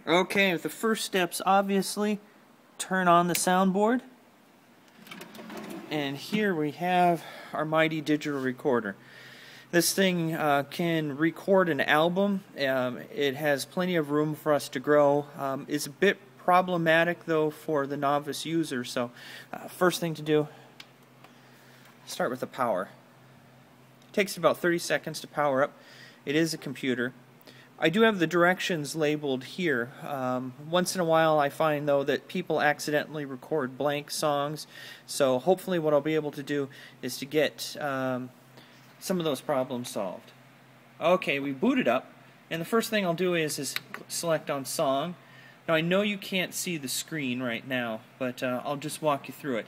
Okay, the first step's obviously turn on the soundboard. And here we have our mighty digital recorder. This thing can record an album. It has plenty of room for us to grow. It's a bit problematic though for the novice user, so first thing to do, start with the power. It takes about 30 seconds to power up. It is a computer. I do have the directions labeled here. Once in a while I find though that people accidentally record blank songs, so hopefully what I'll be able to do is to get some of those problems solved. Okay, we booted up, and the first thing I'll do is select on song. Now I know you can't see the screen right now, but I'll just walk you through it.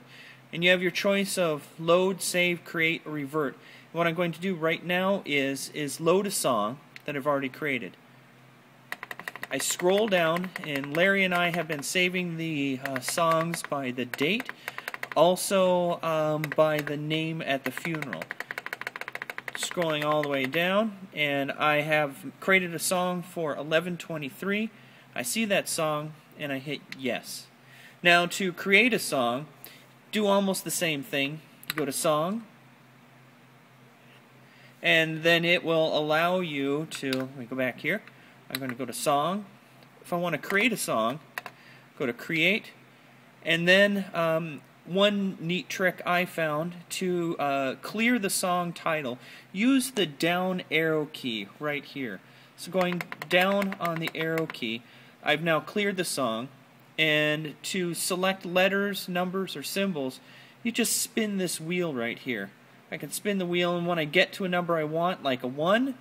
And you have your choice of load, save, create, or revert. What I'm going to do right now is load a song that I've already created. I scroll down, and Larry and I have been saving the songs by the date, also by the name at the funeral. Scrolling all the way down, and I have created a song for 11/23. I see that song and I hit yes. Now to create a song, do almost the same thing. You go to song, and then it will allow you to, let me go back here, I'm going to go to song. If I want to create a song, go to create, and then one neat trick I found to clear the song title, use the down arrow key right here. So going down on the arrow key, I've now cleared the song, and to select letters, numbers, or symbols, you just spin this wheel right here. I can spin the wheel, and when I get to a number I want, like a 1,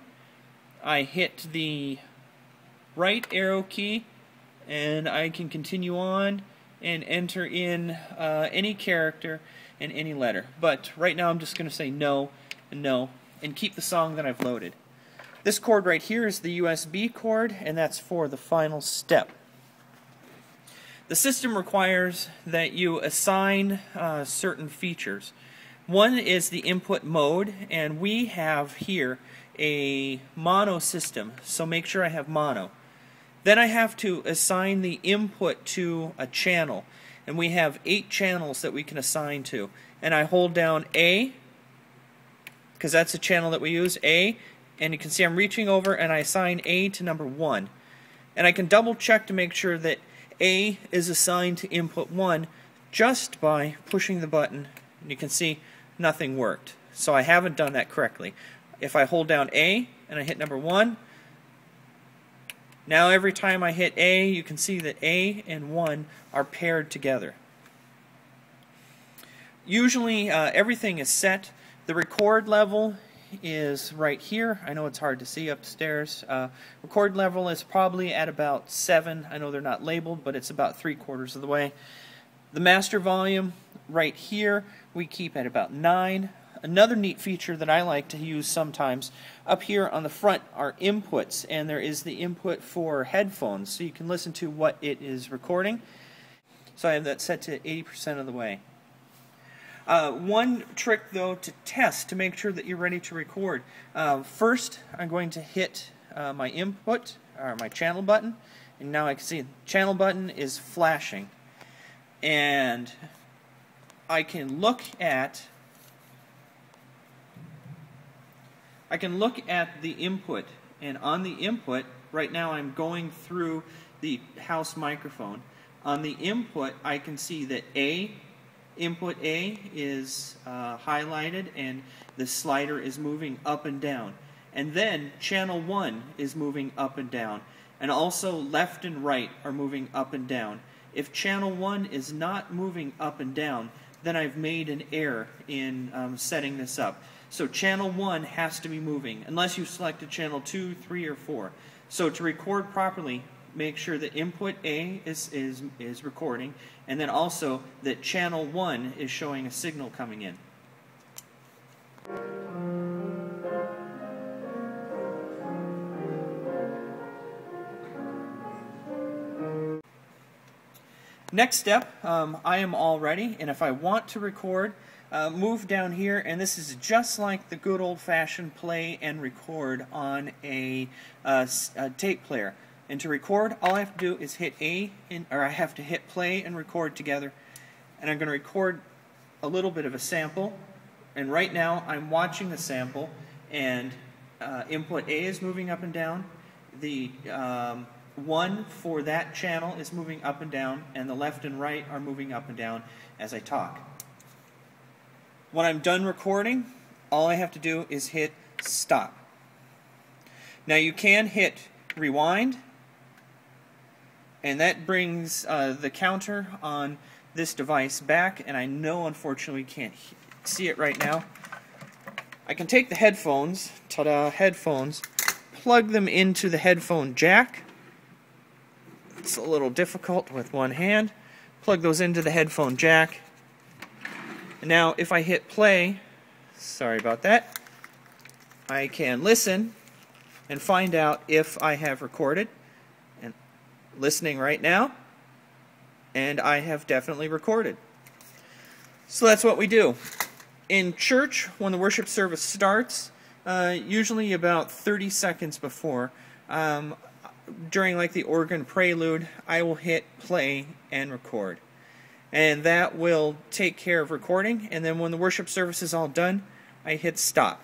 I hit the right arrow key, and I can continue on and enter in any character and any letter. But right now I'm just going to say no and no, and keep the song that I've loaded. This cord right here is the USB cord, and that's for the final step. The system requires that you assign certain features. One is the input mode, and we have here a mono system, so make sure I have mono. Then I have to assign the input to a channel, and we have 8 channels that we can assign to. And I hold down A, because that's the channel that we use, A, and you can see I'm reaching over and I assign A to number 1. And I can double check to make sure that A is assigned to input 1 just by pushing the button, and you can see nothing worked. So I haven't done that correctly. If I hold down A and I hit number 1, now every time I hit A, you can see that A and 1 are paired together. Usually everything is set. The record level is right here. I know it's hard to see upstairs. Record level is probably at about 7. I know they're not labeled, but it's about 3/4 of the way. The master volume right here we keep at about 9. Another neat feature that I like to use sometimes, up here on the front are inputs, and there is the input for headphones, so you can listen to what it is recording. So I have that set to 80% of the way. One trick though to test to make sure that you're ready to record. First I'm going to hit my input, or my channel button, and now I can see the channel button is flashing. And I can look at the input, and on the input, right now I'm going through the house microphone. On the input, I can see that input A is highlighted, and the slider is moving up and down. And then channel 1 is moving up and down, and also left and right are moving up and down. If channel 1 is not moving up and down, then I've made an error in setting this up. So channel 1 has to be moving, unless you selected channel 2, 3, or 4. So to record properly, make sure that input A is recording, and then also that channel 1 is showing a signal coming in. Next step, I am all ready, and if I want to record, move down here, and this is just like the good old-fashioned play and record on a tape player. And to record, all I have to do is hit I have to hit play and record together. And I'm going to record a little bit of a sample. And right now I'm watching the sample, and input A is moving up and down. The 1 for that channel is moving up and down, and the left and right are moving up and down as I talk. When I'm done recording, all I have to do is hit stop. Now you can hit rewind, and that brings the counter on this device back, and I know unfortunately you can't see it right now. I can take the headphones, ta-da, headphones, plug them into the headphone jack. It's a little difficult with one hand. Plug those into the headphone jack. And now if I hit play, sorry about that, I can listen and find out if I have recorded. And listening right now, and I have definitely recorded. So that's what we do. In church, when the worship service starts, usually about 30 seconds before, during like the organ prelude, I will hit play and record. And that will take care of recording, and then when the worship service is all done, I hit stop.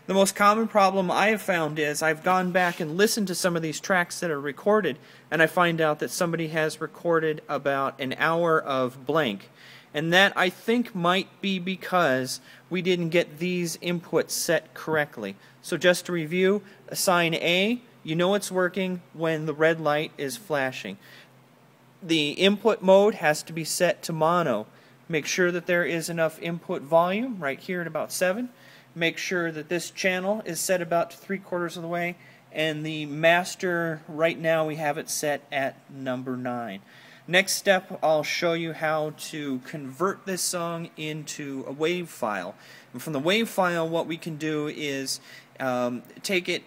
The most common problem I have found is I've gone back and listened to some of these tracks that are recorded, and I find out that somebody has recorded about an hour of blank. And that, I think, might be because we didn't get these inputs set correctly. So just to review, assign A, you know it's working when the red light is flashing. The input mode has to be set to mono. Make sure that there is enough input volume right here at about 7. Make sure that this channel is set about to 3/4 of the way, and the master, right now we have it set at number 9. Next step, I'll show you how to convert this song into a WAV file. And from the WAV file, what we can do is take it,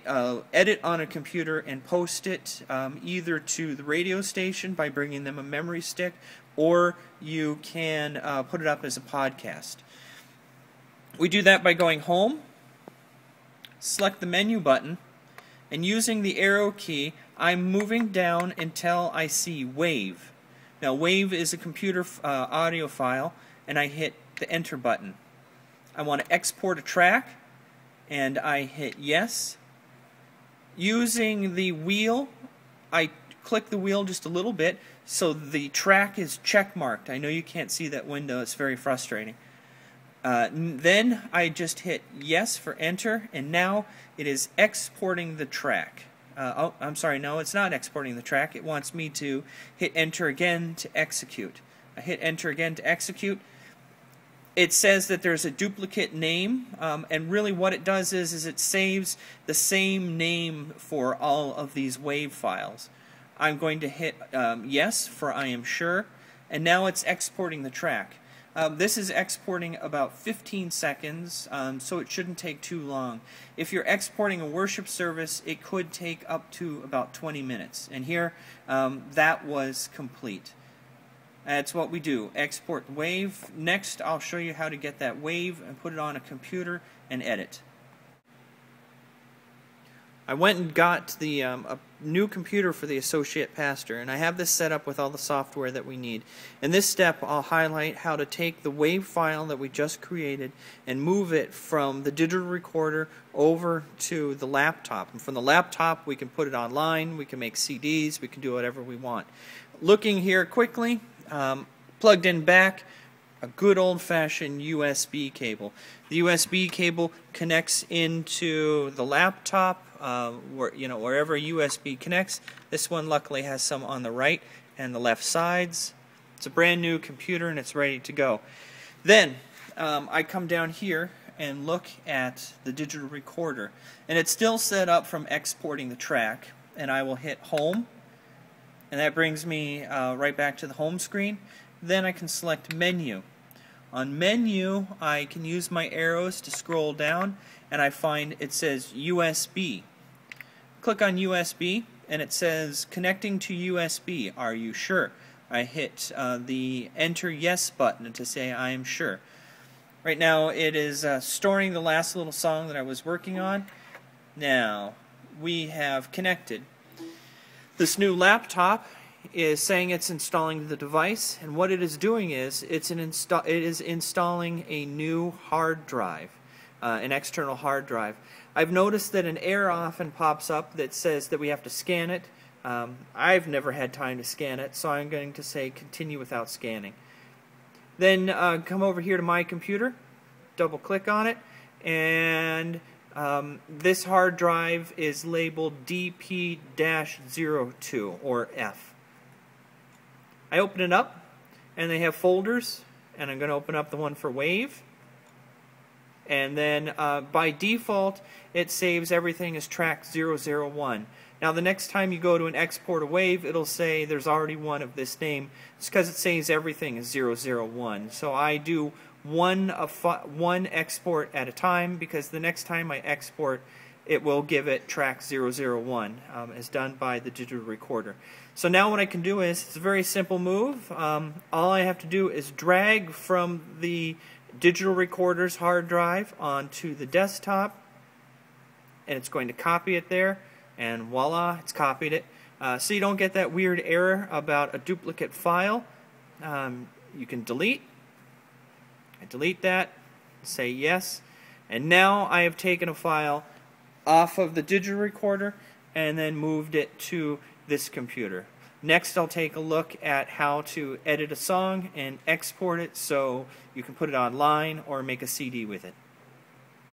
edit on a computer, and post it either to the radio station by bringing them a memory stick, or you can put it up as a podcast. We do that by going home, select the menu button, and using the arrow key, I'm moving down until I see WAV. Now WAV is a computer audio file, and I hit the enter button. I want to export a track, and I hit yes. Using the wheel, I click the wheel just a little bit so the track is check marked. I know you can't see that window, it's very frustrating. Then I just hit yes for enter, and now it is exporting the track. Oh, I'm sorry, no, it's not exporting the track. It wants me to hit enter again to execute. I hit enter again to execute. It says that there's a duplicate name, and really what it does is it saves the same name for all of these WAV files. I'm going to hit yes for I am sure, and now it's exporting the track. This is exporting about 15 seconds, so it shouldn't take too long. If you're exporting a worship service, it could take up to about 20 minutes. And here, that was complete. That's what we do, export WAV. Next, I'll show you how to get that WAV and put it on a computer and edit. I went and got the a new computer for the associate pastor, and I have this set up with all the software that we need. In this step, I'll highlight how to take the WAV file that we just created and move it from the digital recorder over to the laptop. And from the laptop, we can put it online, we can make CDs, we can do whatever we want. Looking here quickly, plugged in back, a good old-fashioned USB cable. The USB cable connects into the laptop, wherever USB connects. This one luckily has some on the right and the left sides. It's a brand new computer and it's ready to go. Then I come down here and look at the digital recorder, and it's still set up from exporting the track, and I will hit home, and that brings me right back to the home screen. Then I can select menu. On menu, I can use my arrows to scroll down, and I find it says USB. Click on USB, and it says connecting to USB. Are you sure? I hit the enter yes button to say I am sure. Right now it is storing the last little song that I was working on. Now we have connected. This new laptop is saying it's installing the device, and what it is doing is it is installing a new hard drive, an external hard drive. I've noticed that an error often pops up that says that we have to scan it. I've never had time to scan it, so I'm going to say continue without scanning. Then come over here to my computer, double click on it, and this hard drive is labeled DP-02 or F. I open it up, and they have folders, and I'm going to open up the one for Wave. And then by default, it saves everything as track 001. Now the next time you go to an export a Wave, it'll say there's already one of this name. It's because it saves everything as 001. So I do one export at a time, because the next time I export, it will give it track 001 as done by the digital recorder. So now what I can do is, it's a very simple move. All I have to do is drag from the digital recorder's hard drive onto the desktop, and it's going to copy it there, and voila, it's copied it. So you don't get that weird error about a duplicate file. You can delete. I delete that, say yes, and now I have taken a file off of the digital recorder and then moved it to this computer. Next, I'll take a look at how to edit a song and export it so you can put it online or make a CD with it.